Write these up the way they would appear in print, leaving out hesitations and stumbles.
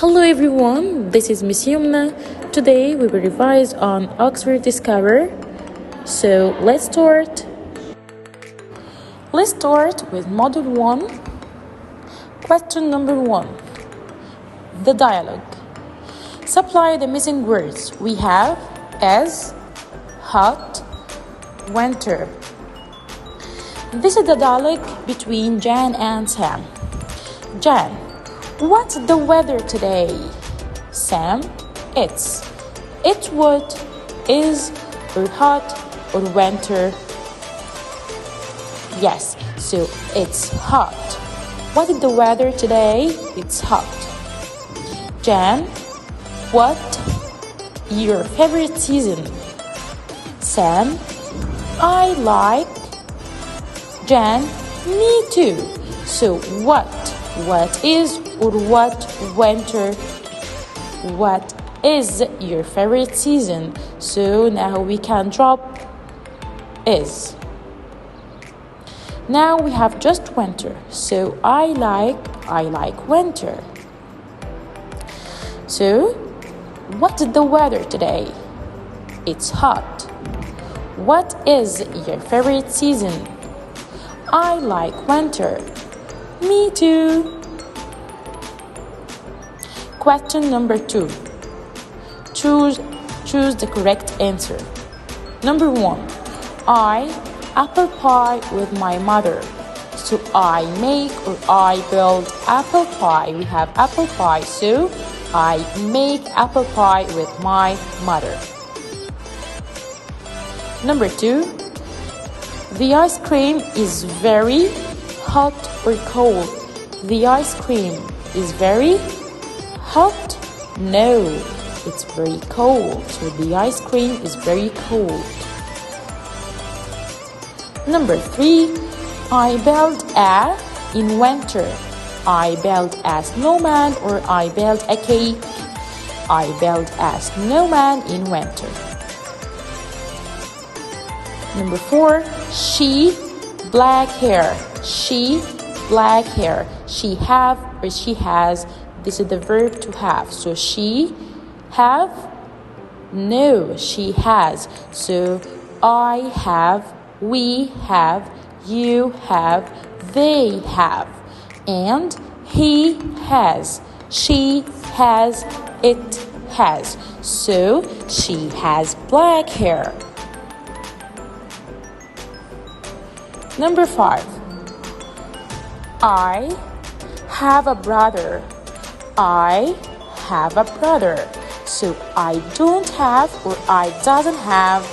Hello everyone, this is Miss Yumna. Today we will revise on Oxford Discover. So let's start. Let's start with Module 1. Question number 1. The dialogue. Supply the missing words. We have as, hot, winter. This is the dialogue between Jan and Sam. Jan, what's the weather today? Sam, it's what is or hot or winter. Yes, so it's hot. What is the weather today? It's hot. Jan, what your favorite season? Sam, I like. Jan, me too. So what is or what winter? What is your favorite season? So now we can drop is. Now we have just winter. So I like winter. So what's the weather today? It's hot. What is your favorite season? I like winter. Me too. Question number 2. Choose the correct answer. Number 1. I apple pie with my mother. So I make or I build apple pie. We have apple pie. So I make apple pie with my mother. Number 2. The ice cream is very hot or cold. The ice cream is very hot? No, it's very cold. So the ice cream is very cold. Number 3. I build a in winter. I build a snowman or I build a cake. I build a snowman in winter. Number 4. She black hair. She black hair. She have or she has. This is the verb to have. So she have? No, she has. So I have, we have, you have, they have. And he has, she has, it has. So she has black hair. Number 5. I have a brother. I have a brother. So I don't have or I doesn't have.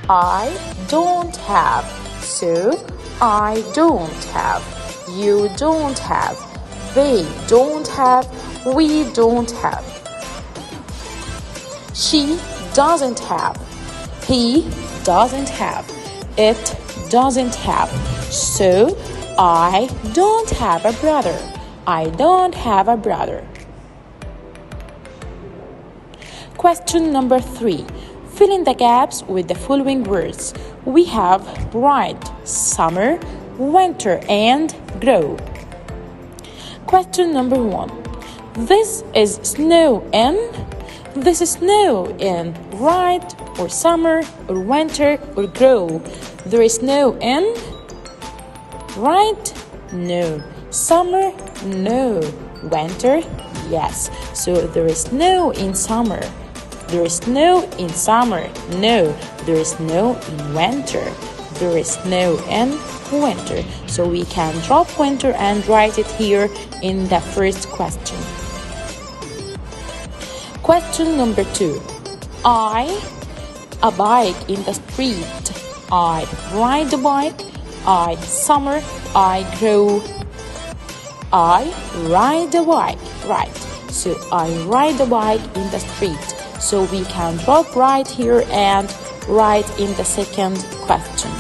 I don't have. So I don't have. You don't have. They don't have. We don't have. She doesn't have. He doesn't have. It doesn't have. So I don't have a brother. I don't have a brother. Question number 3. Fill in the gaps with the following words. We have bright, summer, winter, and grow. Question number 1. This is snow in. This is snow in bright or summer or winter or grow. There is snow in bright? No. Summer? No. Winter? Yes. So there is snow in summer. There is snow in summer. No. There is snow in winter. There is snow in winter. So we can drop winter and write it here in the first question. Question number 2. A bike in the street. I ride the bike. I summer. I grow. I ride the bike. Right. So I ride the bike in the street. So we can drop right here and write in the second question.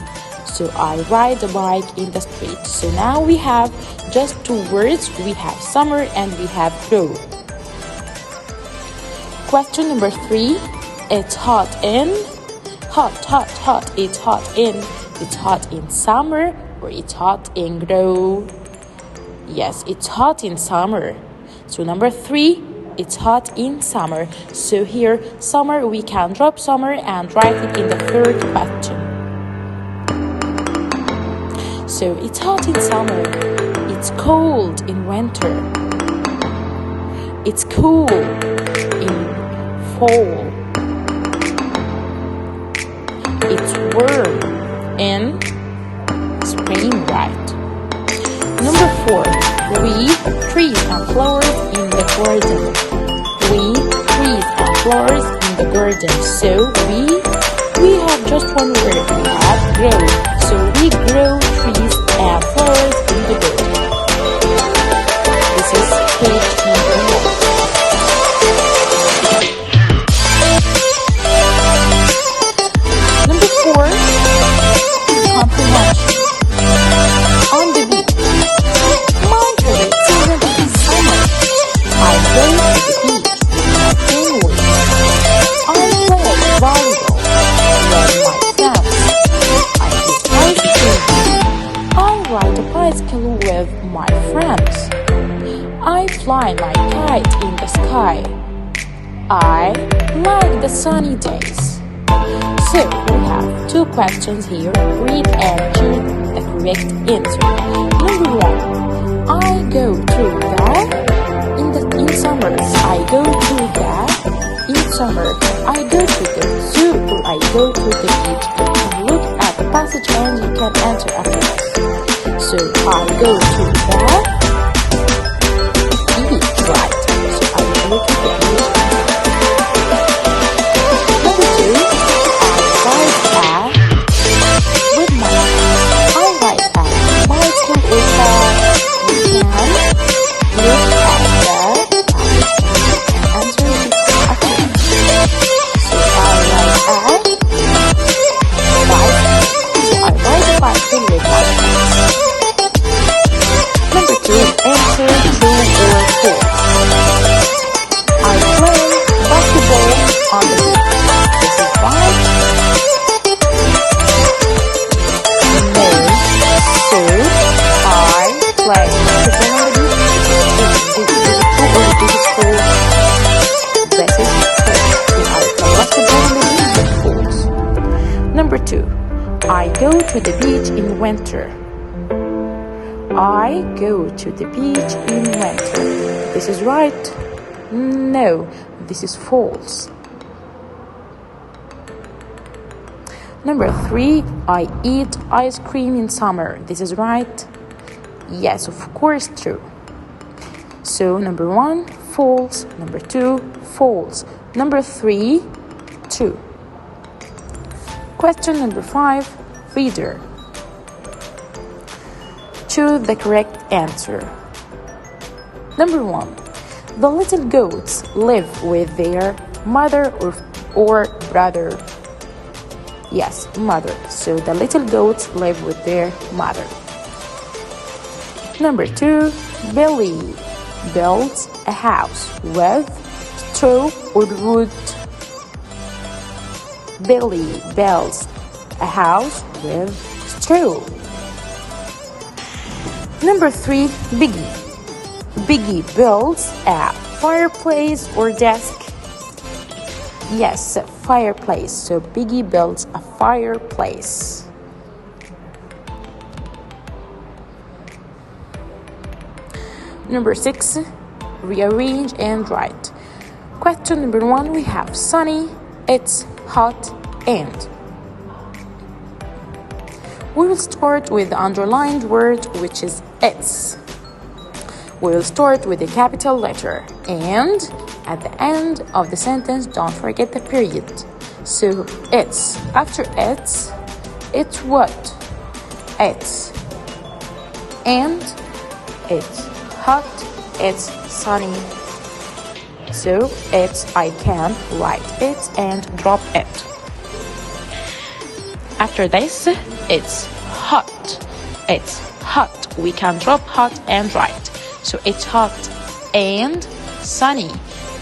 So I ride the bike in the street. So now we have just 2 words. We have summer and we have grow. Question number 3. It's hot in. Hot. It's hot in. It's hot in summer or it's hot in grow. Yes, it's hot in summer. So number 3, it's hot in summer. So here, summer, we can drop summer and write it in the third question. So it's hot in summer. It's cold in winter. It's cool in fall. It's warm in spring, right? Number 4, we trees and flowers in the garden. We trees and flowers in the garden. So we have just one word. We have grow. So we grow trees and flowers in the garden. This is page number 1. Number 4, comprehension. On the beach. My favorite season is summer. I go to the beach with my family. I play volleyball with my friends. I eat ice cream. I ride a bicycle with my friends. I fly my kite in the sky. I like the sunny days. So we have 2 questions here. Read and choose the correct answer. Number 1, I go to the in summer. I go to the in summer. I go to the zoo or I go to the beach. You can look at the passage and you can answer after this. So I go to the beach, right? So I go to the beach. Number 2, I go to the beach in winter. I go to the beach in winter. This is right. No, this is false. Number 3, I eat ice cream in summer. This is right. Yes, of course, true. So number 1, false. Number 2, false. Number 3, true. Question number 5, reader. Choose the correct answer. Number 1, the little goats live with their mother or brother. Yes, mother. So the little goats live with their mother. Number 2, Billy builds a house with straw or wood. Billy builds a house with straw. Number 3, Biggie. Biggie builds a fireplace or desk. Yes, a fireplace. So Biggie builds a fireplace. Number 6, rearrange and write. Question number 1, we have sunny, it's hot, and. We will start with the underlined word, which is it's. We will start with a capital letter, and at the end of the sentence, don't forget the period. So it's. After it's what? It's. And it's hot, it's sunny. So it's, I can write it and drop it. After this, it's hot. It's hot. We can drop hot and write. So it's hot and sunny.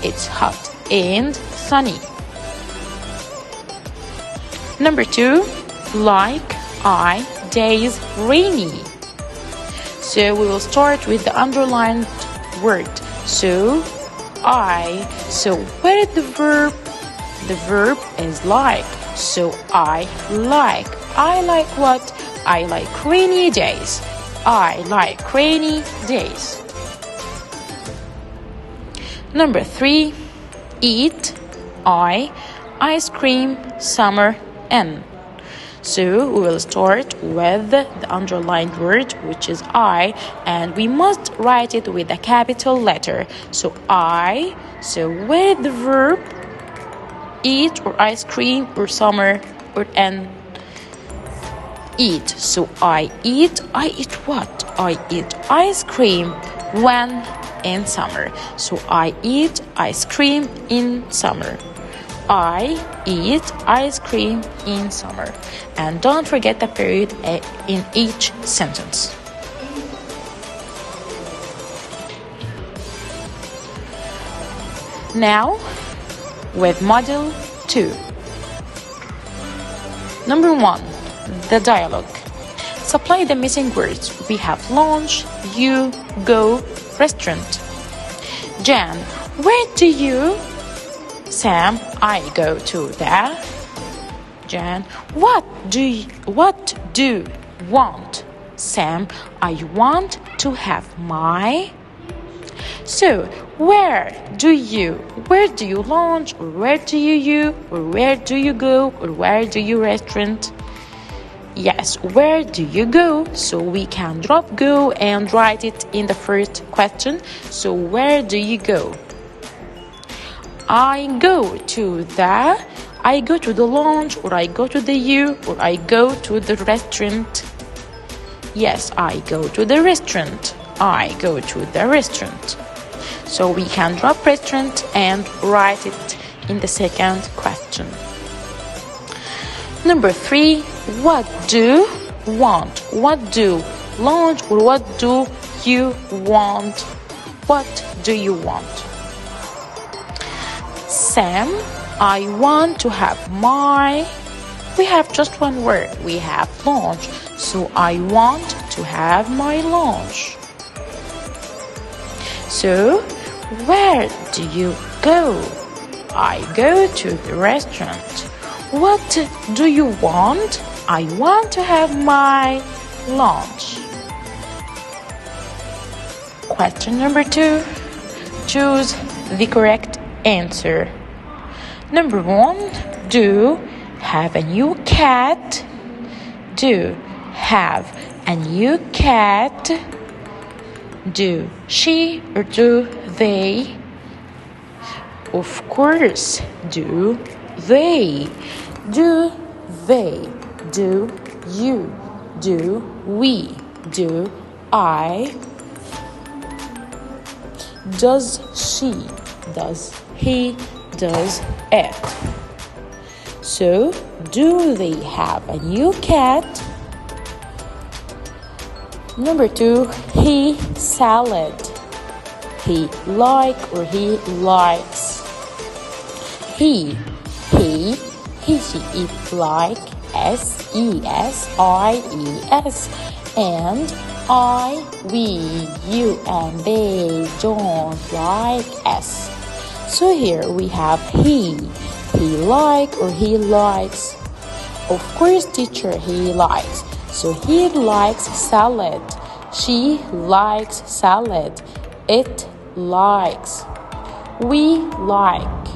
It's hot and sunny. Number 2, like, I, days, rainy. So we will start with the underlined word. So I. So where is the verb? The verb is like. So I like. I like what? I like rainy days. I like rainy days. Number 3, eat. Ice cream, summer, in. So we will start with the underlined word, which is I, and we must write it with a capital letter. So I. So with the verb eat or ice cream or summer or in. Eat. So I eat what? I eat ice cream when in summer. So I eat ice cream in summer. I eat ice cream in summer. And don't forget the period in each sentence. Now, with Model 2. Number 1, the dialogue. Supply the missing words. We have lunch, you, go, restaurant. Jan, where do you? Sam, I go to the. Jan, what do you want? Sam, I want to have my. So, where do you lunch, or where do you, or where do you go, or where do you restaurant? Yes, where do you go? So we can drop go and write it in the first question. So where do you go? I go to the lunch, or I go to the you, or I go to the restaurant. Yes, I go to the restaurant. I go to the restaurant. So we can drop restaurant and write it in the second question. Number 3, what do want? What do lunch, or what do you want? What do you want? Sam, I want to have my. We have just one word. We have lunch. So I want to have my lunch. So, where do you go? I go to the restaurant. What do you want? I want to have my lunch. Question number 2. Choose the correct answer. Number 1, do have a new cat. Do have a new cat. Do she or do they? Of course, do they. Do they. Do you. Do we. Do I. Does she. Does he. Does it. So, do they have a new cat? Number 2, he salad. He like or he likes. He, she, it like, SESIES. And I, we, you, and they don't like S. So here we have he like or he likes. Of course, teacher, he likes. So he likes salad. She likes salad. It likes. We like.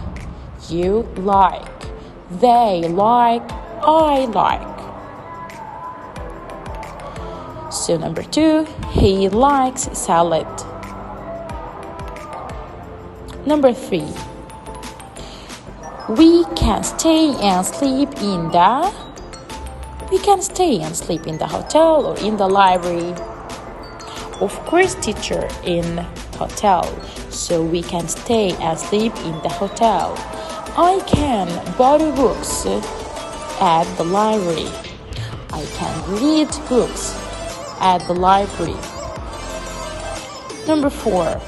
You like. They like. I like. So number 2, he likes salad. Number 3, we can stay and sleep in the. We can stay and sleep in the hotel or in the library. Of course, teacher, in hotel. So we can stay and sleep in the hotel. I can borrow books at the library. I can read books at the library. Number 4,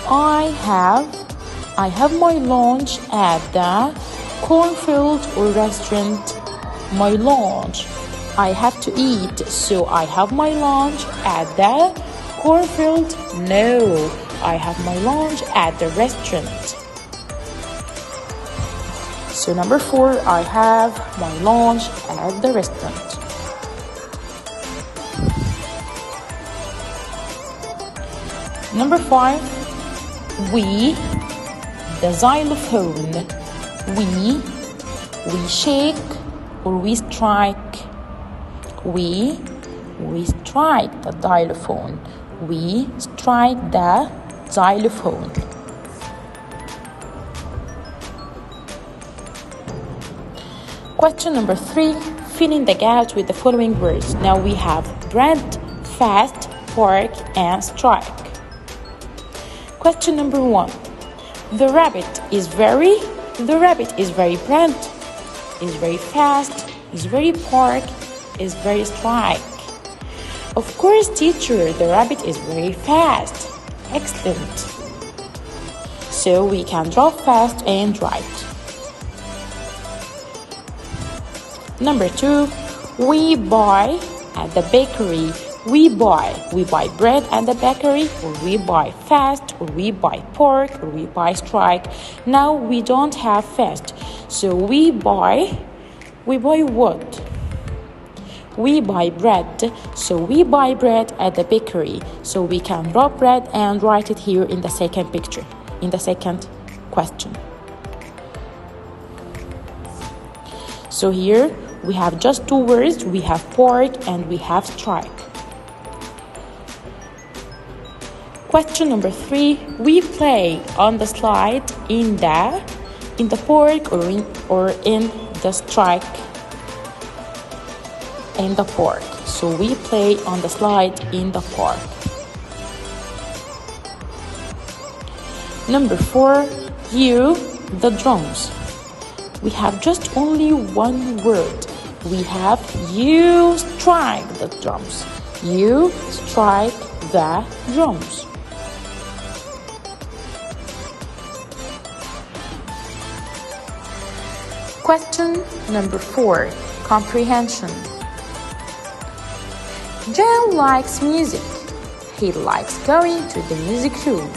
I have my lunch at the cornfield or restaurant. My lunch. I have to eat, so I have my lunch at the cornfield. No, I have my lunch at the restaurant. So number 4, I have my lunch at the restaurant. Number 5, we, the xylophone. We shake or we strike. We strike the xylophone. We strike the xylophone. Question number 3, fill in the gaps with the following words. Now we have bread, fast, park, and strike. Question number 1. The rabbit is very bread, is very fast, is very park, is very strike. Of course, teacher, the rabbit is very fast. Excellent. So we can draw fast and right. Number 2, we buy at the bakery. We buy bread at the bakery, or we buy fast, or we buy pork, or we buy strike. Now we don't have fast, so we buy what? We buy bread, so we buy bread at the bakery. So we can draw bread and write it here in the second picture, in the second question. So here we have just 2 words. We have pork and we have strike. Question number 3, we play on the slide in the pork or in the strike. In the park. So we play on the slide in the park. Number 4, you, the drums. We have just only 1 word. We have you strike the drums. You strike the drums. Question number 4, comprehension. Jan likes music. He likes going to the music room.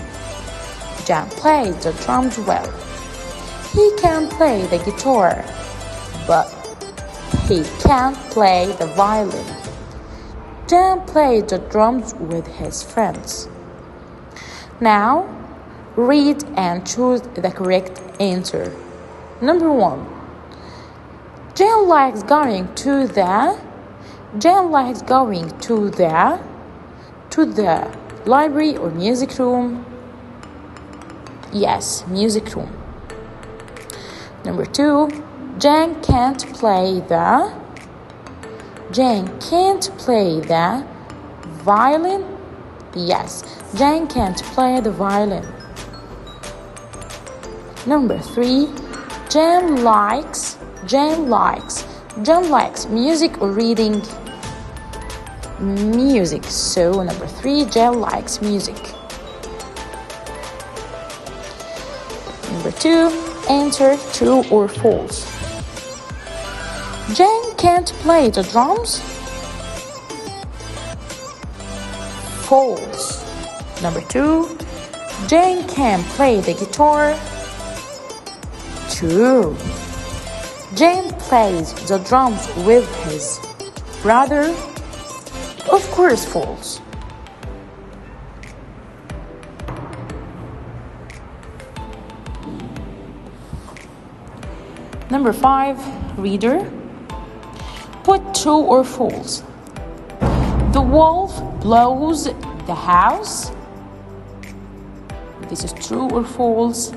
Jan plays the drums well. He can play the guitar, but he can't play the violin. Jan plays the drums with his friends. Now, read and choose the correct answer. Number 1. Jan likes going to the library or music room. Yes, music room. Number 2, Jan can't play the violin. Yes, Jan can't play the violin. Number 3, Jan likes music or reading music. So number 3, Jan likes music. Number 2, answer true or false. Jan can't play the drums. False. Number 2, Jan can play the guitar. True. Jan plays the drums with his brother. Of course, false. Number 5, reader. Put true or false. The wolf blows the house. This is true or false?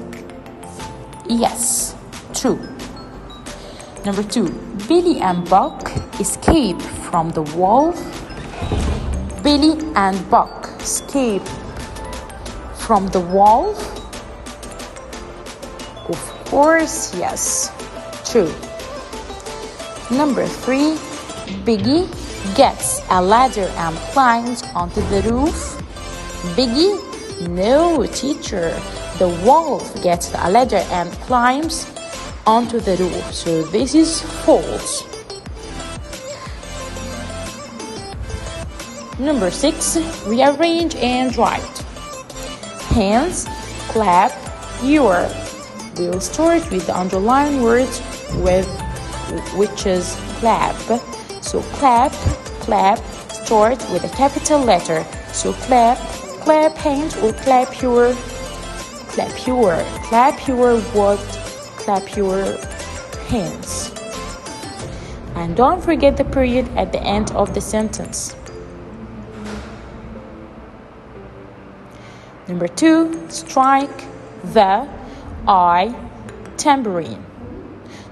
Yes, true. Number 2, Billy and Buck escape from the wolf. Billy and Buck escape from the wolf. Of course, yes, true. Number 3, Biggie gets a ladder and climbs onto the roof. Biggie? No, teacher. The wolf gets a ladder and climbs onto the roof. So this is false. Number 6, rearrange and write. hands, clap your. We will start with the underlined words which is clap. So clap, start with a capital letter. So clap hands or clap your what? Clap your hands. And don't forget the period at the end of the sentence. Number 2, strike the I tambourine.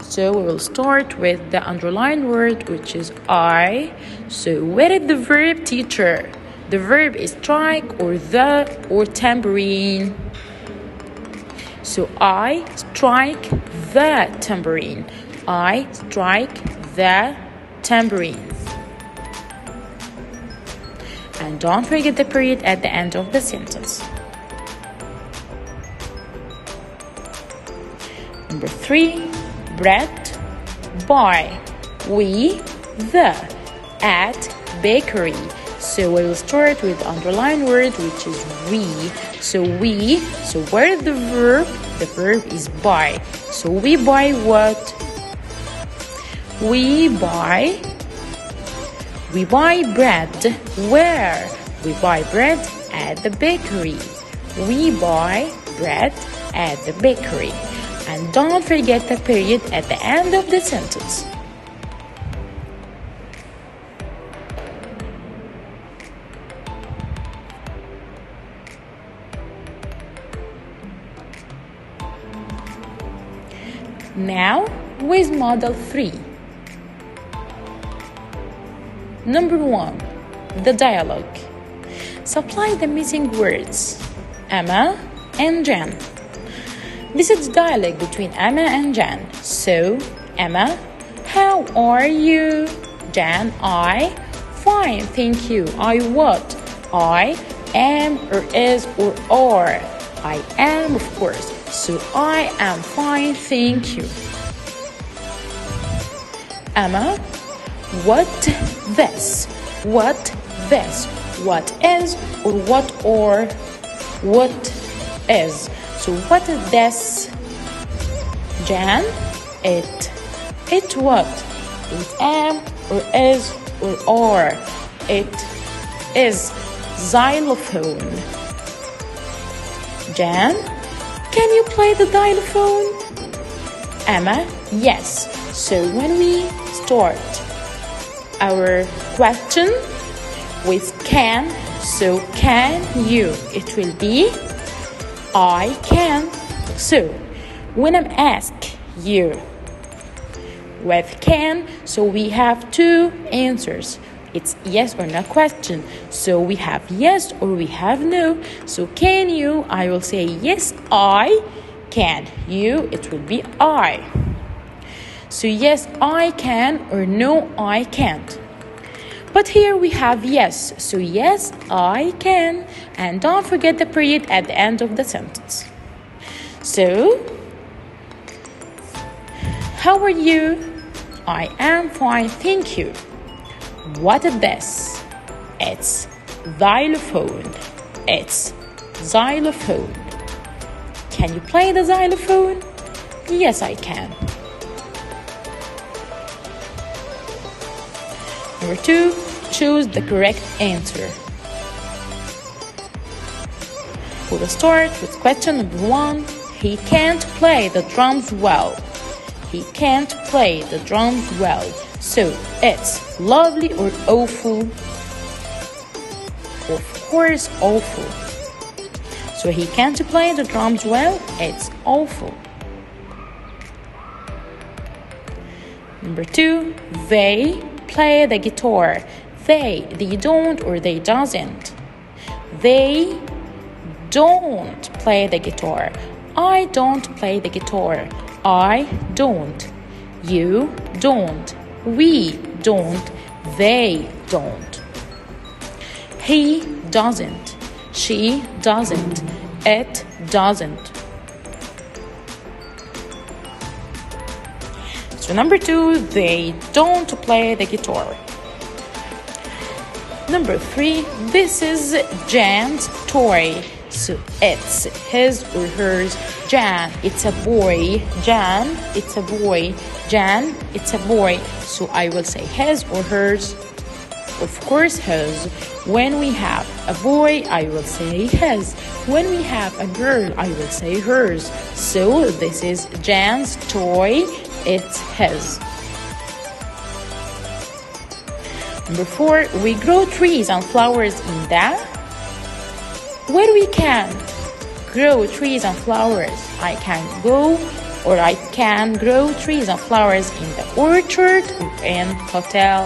So we will start with the underlined word, which is I. So where is the verb, teacher? The verb is strike or the or tambourine. So I strike the tambourine. I strike the tambourine. And don't forget the period at the end of the sentence. Number 3, bread, buy, we, the, at, bakery. So we will start with the underlined word, which is we. So where is the verb? The verb is buy. So we buy what? We buy bread. Where? We buy bread at the bakery. We buy bread at the bakery. And don't forget the period at the end of the sentence. Now, with Model 3. Number 1, the dialogue. Supply the missing words, Emma and Jan. This is dialogue between Emma and Jan. So, Emma, how are you? Jan, I, fine, thank you. I what? I am or is or are. I am, of course. So, I am fine, thank you. Emma, what this? What this? What is or what is? So what is this? Jan, it what? It am or is or are. It is xylophone. Jan, can you play the xylophone? Emma, yes. So when we start our question with can, so can you? It will be I can. So when I'm asked you with can, so we have two answers. It's yes or no question. So we have yes or we have no. So can you? I will say yes, I can. You, it will be I. So yes, I can or no, I can't. But here we have yes. So yes, I can. And don't forget the period at the end of the sentence. So, how are you? I am fine, thank you. What is this? It's xylophone. It's xylophone. Can you play the xylophone? Yes, I can. Number 2, choose the correct answer. We will start with question number 1. He can't play the drums well. He can't play the drums well. So, it's lovely or awful? Of course, awful. So, he can't play the drums well. It's awful. Number 2, they play the guitar. They don't or they doesn't. They don't play the guitar. I don't play the guitar. I don't. You don't. We don't. They don't. He doesn't. She doesn't. It doesn't. So number 2, they don't play the guitar. Number 3, this is Jan's toy. So it's his or hers. Jan, it's a boy. Jan, it's a boy. Jan, it's a boy. So I will say his or hers. Of course, his. When we have a boy, I will say his. When we have a girl, I will say hers. So this is Jan's toy. It's his. Number 4, we grow trees and flowers in the. Where we can grow trees and flowers, I can go or I can grow trees and flowers in the orchard or in hotel.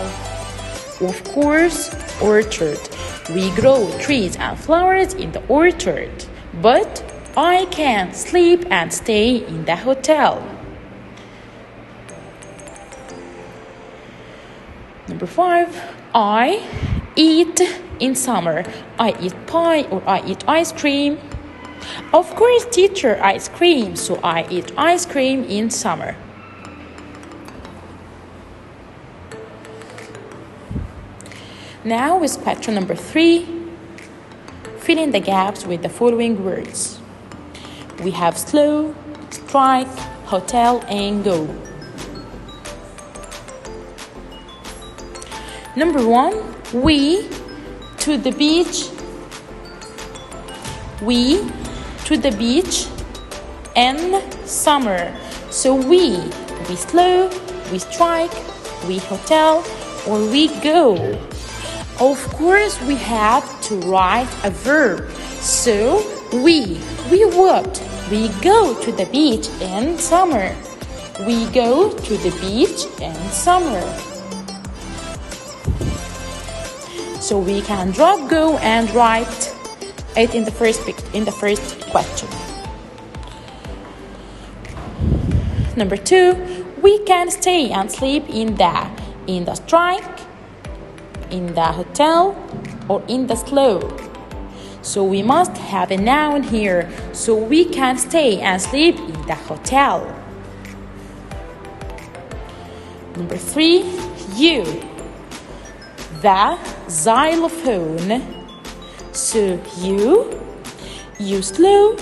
Of course, orchard. We grow trees and flowers in the orchard, but I can sleep and stay in the hotel. Number 5, I eat in summer. I eat pie or I eat ice cream. Of course, teacher, ice cream. So I eat ice cream in summer. Now is question number 3. Fill in the gaps with the following words. We have slow, strike, hotel, and go. Number 1, we to the beach. We to the beach in summer. So we slow, we strike, we hotel, or we go. Of course, we have to write a verb. So we what? We go to the beach in summer. We go to the beach in summer. So we can drop go and write it in the first question. Number 2, we can stay and sleep in the strike, in the hotel, or in the slow. So we must have a noun here. So we can stay and sleep in the hotel. Number 3, you. The xylophone. So you slow,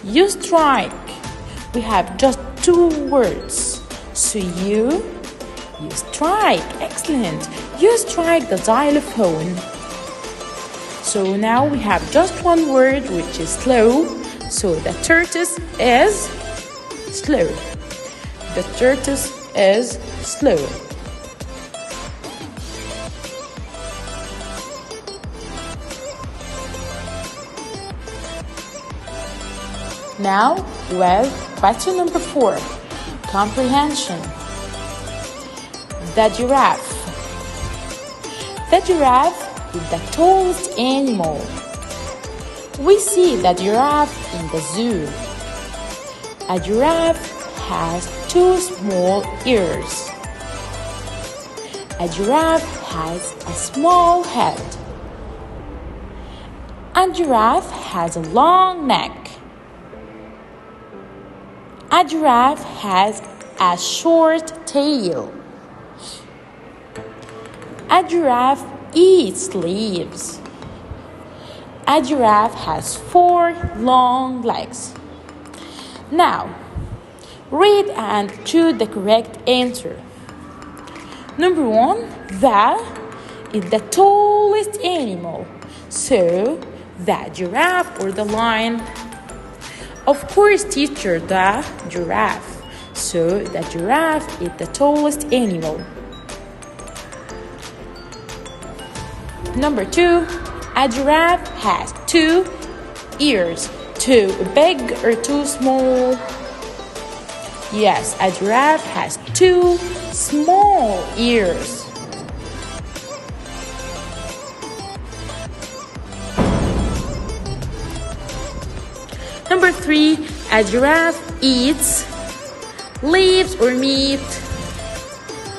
you strike. We have just 2 words. So you strike. Excellent. You strike the xylophone. So now we have just 1 word, which is slow. So the tortoise is slow. The tortoise is slow. Now with question number 4, comprehension. The giraffe. The giraffe is the tallest animal. We see the giraffe in the zoo. A giraffe has 2 small ears. A giraffe has a small head. A giraffe has a long neck. A giraffe has a short tail. A giraffe eats leaves. A giraffe has 4 long legs. Now, read and choose the correct answer. Number 1, the is the tallest animal. So, the giraffe or the lion. Of course, teacher, the giraffe. So, the giraffe is the tallest animal. Number 2, a giraffe has 2 ears. 2 big or 2 small? Yes, a giraffe has 2 small ears. Number 3, a giraffe eats leaves or meat.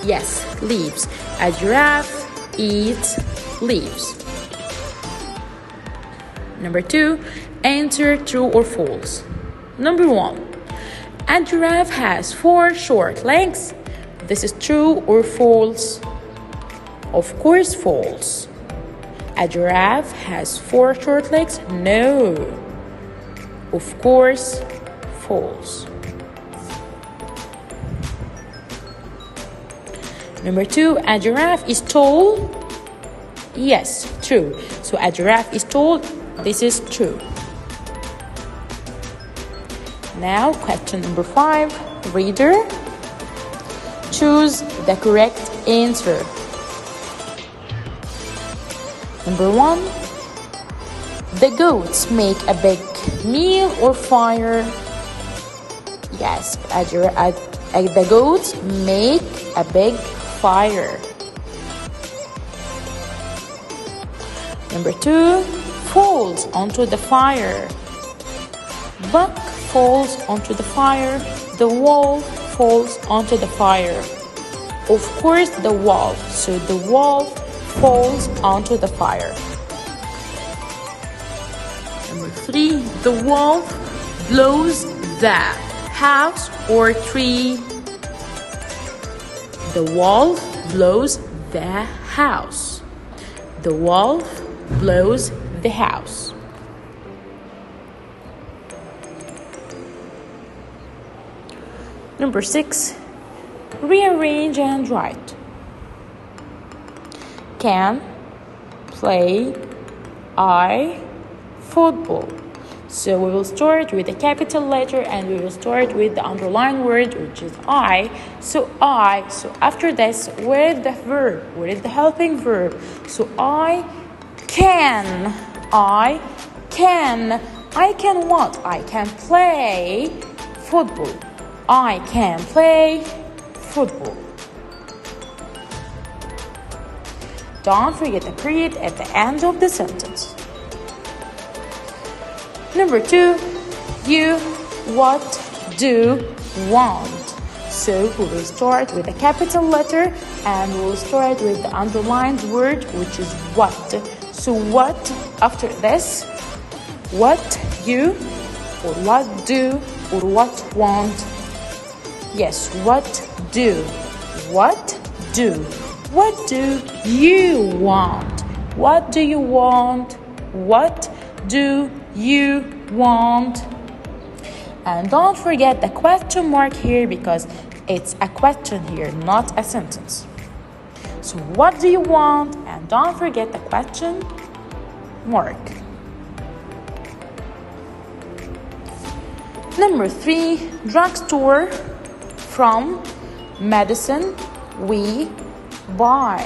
Yes, leaves. A giraffe eats leaves. Number 2, answer true or false. Number 1, a giraffe has 4 short legs. This is true or false? Of course, false. A giraffe has 4 short legs? No. Of course, false. Number 2, a giraffe is tall? Yes, true. So a giraffe is tall. This is true. Now, question number 5. Reader, choose the correct answer. Number 1. The goats make a big meal or fire? Yes, the goats make a big fire. Number 2. Falls onto the fire. Buck falls onto the fire. The wolf falls onto the fire. Of course, the wolf. So the wolf falls onto the fire. Number 3. The wolf blows the house or tree. The wolf blows the house. The wolf blows the house. Number 6. Rearrange and write. Can, play, I, football. So we will start with a capital letter and we will start with the underlined word, which is I. So after this, where is the verb? Where is the helping verb? So I can what? I can play football. I can play football. Don't forget the period at the end of the sentence. Number 2, you, what, do, want. So we will start with a capital letter and we will start with the underlined word, which is what. So what after this? What you or what do or what want? Yes, what do? What do? What do you want? What do you want? What do you want? And don't forget the question mark here because it's a question here, not a sentence. So what do you want? And don't forget the question mark. Number 3, drugstore. From medicine we buy.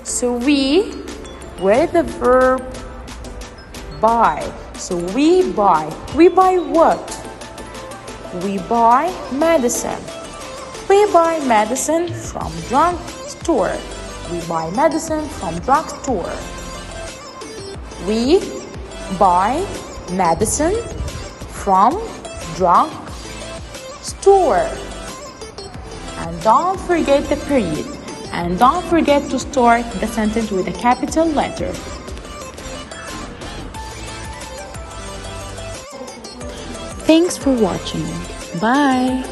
So where the verb buy? So we buy what? We buy medicine. We buy medicine from drugstore. We buy medicine from drugstore. We buy medicine from drugstore. And don't forget the period. And don't forget to start the sentence with a capital letter. Thanks for watching. Bye.